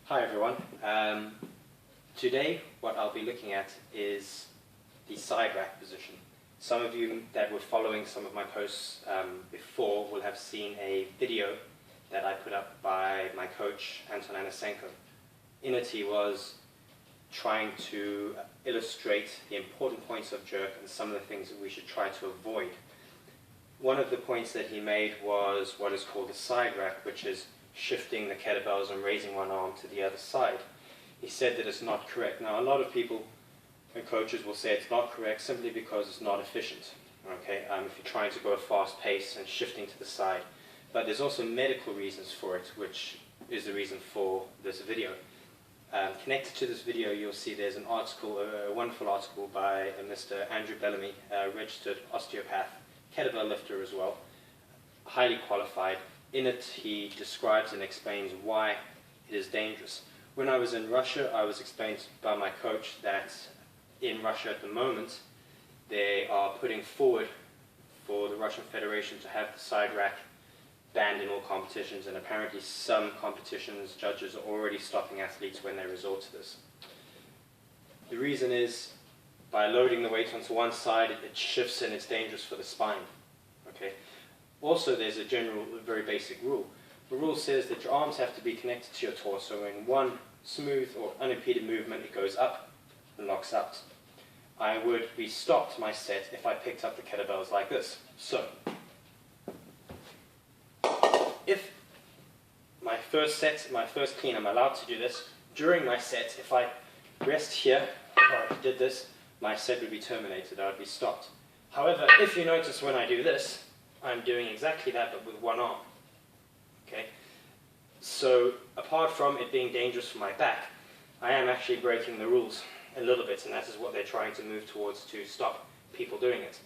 Hi everyone. Today what I'll be looking at is the side rack position. Some of you that were following some of my posts before will have seen a video that I put up by my coach Anton Anasenko. In it he was trying to illustrate the important points of jerk and some of the things that we should try to avoid. One of the points that he made was what is called the side rack, which is shifting the kettlebells and raising one arm to the other side. He said that it's not correct. Now, a lot of people and coaches will say it's not correct simply because it's not efficient. Okay, if you're trying to go a fast pace and shifting to the side. But there's also medical reasons for it, which is the reason for this video. Connected to this video, you'll see there's an article, a wonderful article by Mr. Andrew Bellamy, a registered osteopath, kettlebell lifter as well, highly qualified. In it, he describes and explains why it is dangerous. When I was in Russia, I was explained by my coach that in Russia at the moment, they are putting forward for the Russian Federation to have the side rack banned in all competitions, and apparently some competitions, judges are already stopping athletes when they resort to this. The reason is, by loading the weight onto one side, it shifts and it's dangerous for the spine. Okay. Also, there's a general, very basic rule. The rule says that your arms have to be connected to your torso. In one smooth or unimpeded movement, it goes up and locks out. I would be stopped my set if I picked up the kettlebells like this. So, if my first set, my first clean, I'm allowed to do this. During my set, if I rest here, or I did this, my set would be terminated. I would be stopped. However, if you notice when I do this, I'm doing exactly that, but with one arm. Okay? So, apart from it being dangerous for my back, I am actually breaking the rules a little bit, and that is what they're trying to move towards to stop people doing it.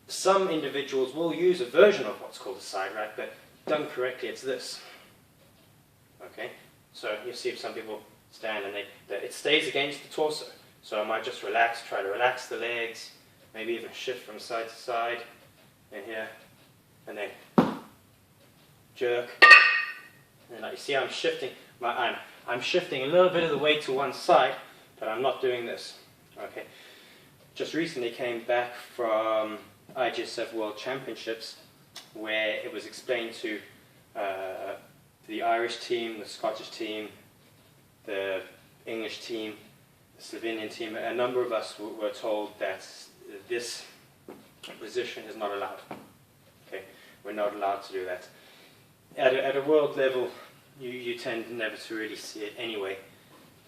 Some individuals will use a version of what's called a side rack, but done correctly, it's this. Okay? So, you see some people stand and it stays against the torso. So I might just relax, try to relax the legs, maybe even shift from side to side. And here, and then jerk. And like you see, I'm shifting. I'm shifting a little bit of the weight to one side, but I'm not doing this. Okay. Just recently came back from IGSF World Championships, where it was explained to the Irish team, the Scottish team, the English team, the Slovenian team. A number of us were told that this position is not allowed. Okay, we're not allowed to do that. At a world level, you tend never to really see it anyway.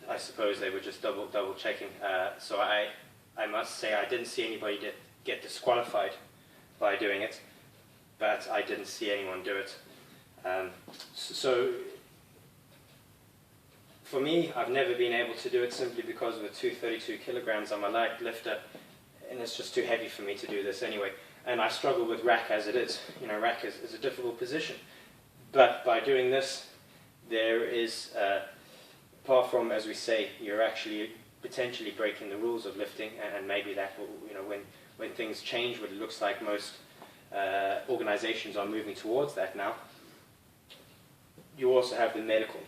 I suppose they were just double checking. So I must say I didn't see anybody get disqualified by doing it, but I didn't see anyone do it. So for me, I've never been able to do it simply because of the 232 kilograms. I'm a light lifter, and it's just too heavy for me to do this anyway. And I struggle with rack as it is. You know, rack is a difficult position. But by doing this, there is, apart from, as we say, you're actually potentially breaking the rules of lifting, and maybe that will, you know, when things change, what it looks like most organizations are moving towards that now, you also have the medical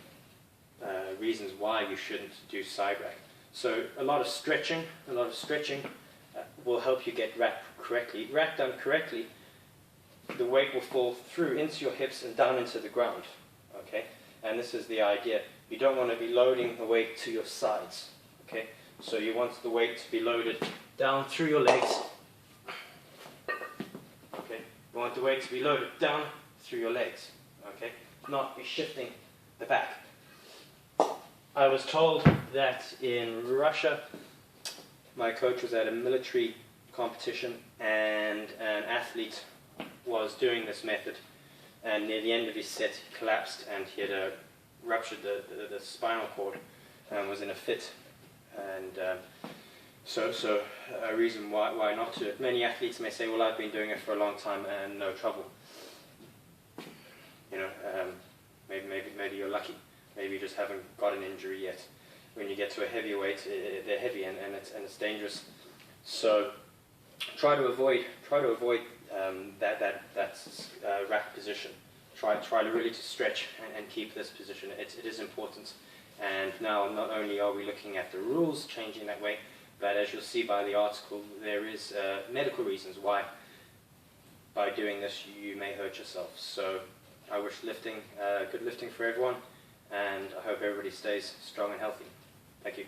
reasons why you shouldn't do side rack. So a lot of stretching will help you get rack correctly. Rack done correctly, the weight will fall through into your hips and down into the ground. Okay, and this is the idea. You don't want to be loading the weight to your sides. Okay, so you want the weight to be loaded down through your legs. Okay, you want the weight to be loaded down through your legs. Okay, not be shifting the back. I was told that in Russia, my coach was at a military competition and an athlete was doing this method, and near the end of his set he collapsed and he had ruptured the spinal cord and was in a fit. And so a reason why not to do it. Many athletes may say, well, I've been doing it for a long time and no trouble. You know, maybe you're lucky. Maybe you just haven't got an injury yet. When you get to a heavy weight, they're heavy and it's dangerous. So try to avoid that rack position. try really to stretch and keep this position. It is important. And now not only are we looking at the rules changing that way, but as you'll see by the article, there is medical reasons why by doing this you may hurt yourself. So I wish good lifting for everyone, and I hope everybody stays strong and healthy. Thank you.